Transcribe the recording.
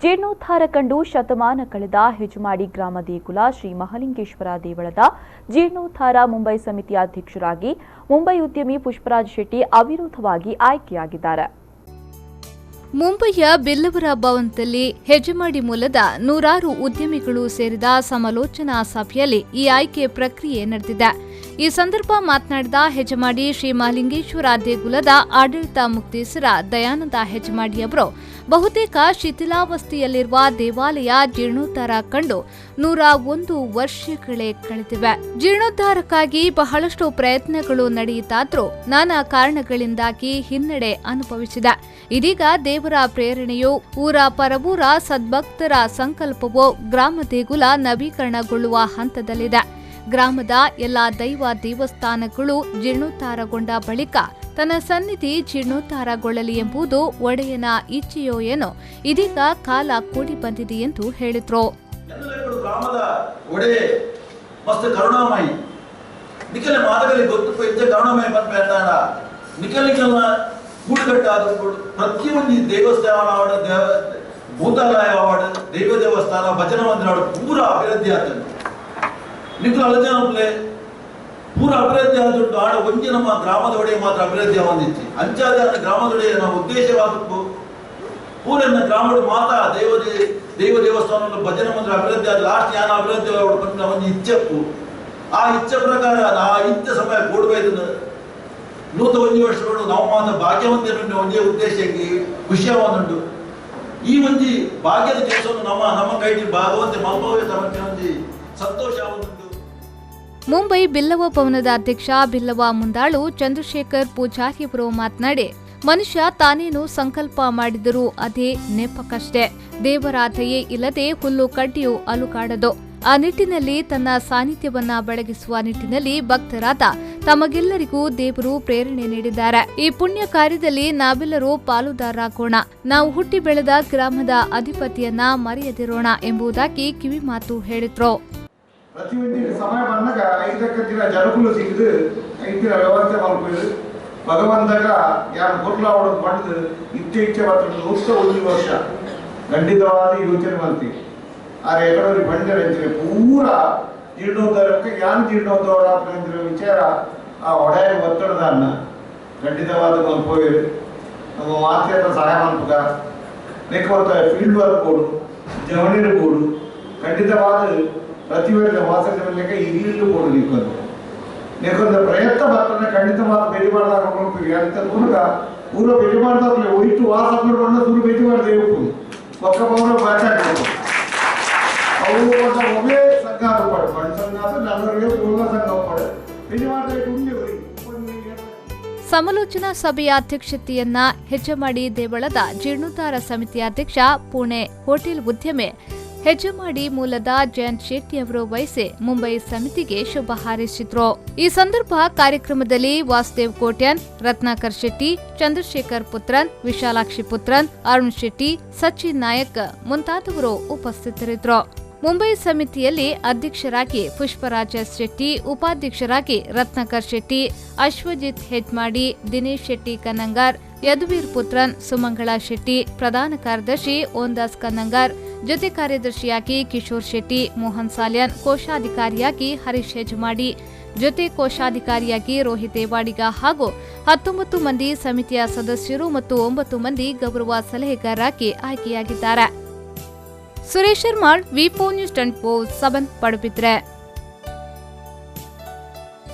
ಜೀರ್ಣೋದ್ಧಾರ ಕಂಡು ಶತಮಾನ ಕಳೆದ ಹೆಜಮಾಡಿ ಗ್ರಾಮ ದೇಗುಲ ಶ್ರೀ ಮಹಾಲಿಂಗೇಶ್ವರ ದೇವಳದ ಜೀರ್ಣೋದ್ಧಾರ ಮುಂಬೈ ಸಮಿತಿಯ ಅಧ್ಯಕ್ಷರಾಗಿ ಮುಂಬೈ ಉದ್ಯಮಿ ಪುಷ್ಪರಾಜ್ ಶೆಟ್ಟಿ ಅವಿರೋಧವಾಗಿ ಆಯ್ಕೆಯಾಗಿದ್ದಾರೆ. ಮುಂಬಯಿಯ ಬಿಲ್ಲವರ ಭವನದಲ್ಲಿ ಹೆಜಮಾಡಿ ಮೂಲದ ನೂರಾರು ಉದ್ಯಮಿಗಳು ಸೇರಿದ ಸಮಾಲೋಚನಾ ಸಭೆಯಲ್ಲಿ ಈ ಆಯ್ಕೆ ಪ್ರಕ್ರಿಯೆ ನಡೆದಿದೆ. ಈ ಸಂದರ್ಭ ಮಾತನಾಡಿದ ಹೆಜಮಾಡಿ ಶ್ರೀ ಮಹಾಲಿಂಗೇಶ್ವರ ದೇಗುಲದ ಆಡಳಿತ ಮುಕ್ತೇಸರ ದಯಾನಂದ ಹೆಜಮಾಡಿ ಅವರು, ಬಹುತೇಕ ಶಿಥಿಲಾವಸ್ಥೆಯಲ್ಲಿರುವ ದೇವಾಲಯ ಜೀರ್ಣೋದ್ಧಾರ ಕಂಡು 101 ವರ್ಷಗಳೇ ಕಳೆದಿವೆ. ಜೀರ್ಣೋದ್ಧಾರಕ್ಕಾಗಿ ಬಹಳಷ್ಟು ಪ್ರಯತ್ನಗಳು ನಡೆಯಿತಾದ್ರೂ ನಾನಾ ಕಾರಣಗಳಿಂದಾಗಿ ಹಿನ್ನಡೆ ಅನುಭವಿಸಿದೆ. ಇದೀಗ ದೇವರ ಪ್ರೇರಣೆಯು ಊರ ಪರವೂರ ಸದ್ಭಕ್ತರ ಸಂಕಲ್ಪವೋ ಗ್ರಾಮ ದೇಗುಲ ನವೀಕರಣಗೊಳ್ಳುವ ಹಂತದಲ್ಲಿದೆ. ಗ್ರಾಮದ ಎಲ್ಲ ದೈವ ದೇವಸ್ಥಾನಗಳು ಜೀರ್ಣೋದ್ಧಾರಗೊಂಡ ಬಳಿಕ ತನ್ನ ಸನ್ನಿಧಿ ಜೀರ್ಣೋದ್ಧಾರಗೊಳ್ಳಲಿ ಎಂಬುದು ಒಡೆಯನ ಇಚ್ಛೆಯೋ ಏನೋ ಇದೀಗ ಕಾಲ ಕೂಡಿ ಬಂದಿದೆ ಎಂದು ಹೇಳಿದ್ರು. ಗ್ರಾಮದ ಒಡೆಯ ಮಸ್ತ್ ಕರುಣಾಮಯಿ ನಿಖಲೆ ಮಾದಗಲಿ ಗೊತ್ತು ಕರುಣಾಮಯಿ ಬಂದ ನಿಖಲಿಗೆಲ್ಲ ಕೂಡುಗಟ್ಟಾದ ಪ್ರತಿಯೊಂದು ದೇವಸ್ಥಾನ ಭೂತಾಲಯ ದೈವ ದೇವಸ್ಥಾನ ಭಜನ ಮಂದಿರ ಪೂರ ಅಭಿವೃದ್ಧಿ ಆಗ್ತದೆ. ನಿಖಲು ಅಲಜನಪ್ಲೆ ಪೂರ ಅಭಿವೃದ್ಧಿ ಆದುಂಟು. ಆಡ ಒಂಜಿ ನಮ್ಮ ಗ್ರಾಮದ ಒಡೆಯ ಮಾತ್ರ ಅಭಿವೃದ್ಧಿ ಹೊಂದಿತ್ತು. ಅಂಚಾದ ಗ್ರಾಮದ ಒಡೆಯ ನಾವು ಉದ್ದೇಶವಾದಕ್ಕೂ ಪೂರನ್ನ ಗ್ರಾಮದ ಮಾತಾ ದೈವ ದೇವಸ್ಥಾನ ಭಜನ ಮಂದಿರ ಅಭಿವೃದ್ಧಿ ಆದ ಲಾಸ್ಟ್ ಯಾನ ಅಭಿವೃದ್ಧಿ ಬಂದ ಒಂದು ಇಚ್ಛೆಪ್ಪು ಆ ಇಚ್ಛೆ ಪ್ರಕಾರ ಆ ಇಚ್ಛೆ ಸಮಯ ಕೊಡಬೇಕು. 101 ವರ್ಷಗಳು ನಾವು ಮಾತ್ರ ಭಾಗ್ಯವಂತರನ್ನು ಒಂದೇ ಉದ್ದೇಶಕ್ಕೆ ಖುಷಿಯಾಗುಂಟು. ಈ ಒಂಜಿ ಭಾಗ್ಯದ ಕೆಲಸವನ್ನು ನಮ್ಮ ಕೈಟಿ ಭಾಗವಂತೆ ಮಲ್ಪವೇ ತಮಗೆ ಒಂಜಿ ಸಂತೋಷ ಆಗುಂಟು. ಮುಂಬೈ ಬಿಲ್ಲವ ಭವನದ ಅಧ್ಯಕ್ಷ ಬಿಲ್ಲವ ಮುಂದಾಳು ಚಂದ್ರಶೇಖರ್ ಪೂಜಾರಿ ಅವರು ಮಾತನಾಡಿ, ಮನುಷ್ಯ ತಾನೇನು ಸಂಕಲ್ಪ ಮಾಡಿದರೂ ಅದೇ ನೆಪಕ್ಕಷ್ಟೇ. ದೇವರಾಧೆಯೇ ಇಲ್ಲದೆ ಹುಲ್ಲು ಕಡ್ಡಿಯು ಅಲುಗಾಡದು. ಆ ನಿಟ್ಟಿನಲ್ಲಿ ತನ್ನ ಸಾನ್ನಿಧ್ಯವನ್ನ ಬೆಳಗಿಸುವ ನಿಟ್ಟಿನಲ್ಲಿ ಭಕ್ತರಾದ ತಮಗೆಲ್ಲರಿಗೂ ದೇವರು ಪ್ರೇರಣೆ ನೀಡಿದ್ದಾರೆ. ಈ ಪುಣ್ಯ ಕಾರ್ಯದಲ್ಲಿ ನಾವೆಲ್ಲರೂ ಪಾಲುದಾರರಾಗೋಣ. ನಾವು ಹುಟ್ಟಿ ಬೆಳೆದ ಗ್ರಾಮದ ಅಧಿಪತಿಯನ್ನ ಮರೆಯದಿರೋಣ ಎಂಬುದಾಗಿ ಕಿವಿ ಮಾತು ಹೇಳಿದ್ರು. ಪ್ರತಿಯೊಂದಿಗೆ ಸಮಯ ಬಂದಾಗ 5 ದಿನ ಜನಗಳು ಸಿಕ್ಕಿದು 5 ದಿನ ವ್ಯವಸ್ಥೆ ಮಾಡ್ಕೊಳ್ಳಿ. ಭಗವಂತಗ ಯಾರು ಕೊಟ್ಲ ಅವಳನ್ನು ಮಾಡಿದ್ರು ಇಚ್ಛೆ ಮಾತ್ರ 101 ವರ್ಷ ಖಂಡಿತವಾದ ಯೋಚನೆ ಮಾಡ್ತೀವಿ. ಆದರೆ ಎಕಡೋರಿಗೆ ಬಂದರೆ ಅಂತಾರೆ ಪೂರ ಜೀರ್ಣೋದ್ಧಾರಕ್ಕೆ ಯಾರು ಜೀರ್ಣೋದ್ಧಾರ ಅಂದ್ರೆ ವಿಚಾರ ಆ ಒಡೆಯ ಒತ್ತಡದನ್ನ ಖಂಡಿತವಾದ ಮಲ್ಪೋರು ನಮ್ಮ ಮಾತೆಯನ್ನ ಸಹಾಯ ಮಾಡ್ಬೇಕ ಲೆಕ್ಕ ಫೀಲ್ಡ್ ವರ್ಕ್ ಬೋರ್ಡು ಜವನೀರು ಬೋರ್ಡು ಖಂಡಿತವಾದ ಪ್ರತಿಯೊಂದು ವಾಸನೆ ಲೆಕ್ಕ ಇಲ್ಲಿಲ್ಲೂ ಬೋರ್ಡು ನಿಕ್ಕೋದು ಲೆಕ್ಕದ ಪ್ರಯತ್ನ ಮಾತ್ರ ಖಂಡಿತವಾದ ಬೆಲೆ ಮಾಡಿದಾಗ ನೋಡ್ತೀವಿ. ಅಂತ ಮೂಲಕ ಪೂರ ಬೆಲೆ ಮಾಡಿದಾಗಲೇ ಒಯ್ತು ವಾಸ ಮಾಡ್ಕೊಂಡು ದೂರ ಬೆಲೆ ಮಾಡಿದೆ ಹೋಗ್ಬೋದು ಪಕ್ಕ ಪವನ ಮಾತಾಡ್ಬೋದು. ಅವು ಒಮ್ಮೆ ಸಂಘ ಆಗ್ಪಾಡು ಬಣ್ಣ ಸಂಘ ಆದ್ರೆ ನನ್ನವರಿಗೆ ಪೂರ್ಣ ಸಂಘ ಆಗ್ಪಾಡು ಬೆಲೆ ಮಾಡಿದ್ರೆ ಉಂಡೆ ಸಮಾಲೋಚನಾ ಸಭೆಯ ಅಧ್ಯಕ್ಷತೆಯನ್ನ ಹೆಜಮಾಡಿ ದೇವಳದ ಜೀರ್ಣೋದ್ಧಾರ ಸಮಿತಿಯ ಅಧ್ಯಕ್ಷ ಪುಣೆ ಹೋಟೆಲ್ ಉದ್ಯಮಿ ಹೆಜಮಾಡಿ ಮೂಲದ ಜಯಂತ್ ಶೆಟ್ಟಿ ಅವರು ವಹಿಸಿ ಮುಂಬೈ ಸಮಿತಿಗೆ ಶುಭ ಹಾರೈಸಿದ್ರು. ಈ ಸಂದರ್ಭ ಕಾರ್ಯಕ್ರಮದಲ್ಲಿ ವಾಸುದೇವ್ ಕೋಟ್ಯಾನ್, ರತ್ನಾಕರ್ ಶೆಟ್ಟಿ, ಚಂದ್ರಶೇಖರ್ ಪುತ್ರನ್, ವಿಶಾಲಾಕ್ಷಿ ಪುತ್ರನ್, ಅರುಣ್ ಶೆಟ್ಟಿ, ಸಚಿನ್ ನಾಯಕ್ ಮುಂತಾದವರು ಉಪಸ್ಥಿತರಿದ್ದರು. ಮುಂಬೈ ಸಮಿತಿಯಲ್ಲಿ ಅಧ್ಯಕ್ಷರಾಗಿ ಪುಷ್ಪರಾಜ್ ಶೆಟ್ಟಿ, ಉಪಾಧ್ಯಕ್ಷರಾಗಿ ರತ್ನಾಕರ್ ಶೆಟ್ಟಿ, ಅಶ್ವಜಿತ್ ಹೆಜ್ಮಾಡಿ, ದಿನೇಶ್ ಶೆಟ್ಟಿ ಕನ್ನಂಗಾರ್, ಯದುವೀರ್ ಪುತ್ರನ್, ಸುಮಂಗಳ ಶೆಟ್ಟಿ, ಪ್ರಧಾನ ಕಾರ್ಯದರ್ಶಿ ಓಂದಾಸ್ ಕನ್ನಂಗಾರ್, ಜೊತೆ ಕಾರ್ಯದರ್ಶಿಯಾಗಿ ಕಿಶೋರ್ ಶೆಟ್ಟಿ, ಮೋಹನ್ ಸಾಲ್ಯನ್, ಕೋಶಾಧಿಕಾರಿಯಾಗಿ ಹರೀಶ್ ಹೆಜ್ಮಾಡಿ, ಜೊತೆ ಕೋಶಾಧಿಕಾರಿಯಾಗಿ ರೋಹಿತ್ ದೇವಾಡಿಗ ಹಾಗೂ 19 ಮಂದಿ ಸಮಿತಿಯ ಸದಸ್ಯರು ಮತ್ತು 9 ಮಂದಿ ಗೌರವ ಸಲಹೆಗಾರರಾಗಿ ಆಯ್ಕೆಯಾಗಿದ್ದಾರೆ. ಸುರೇಶ್ ಶರ್ಮಾಳ್, ವಿ4 ನ್ಯೂಸ್ 24 7 ಪಡುಬಿದ್ರೆ.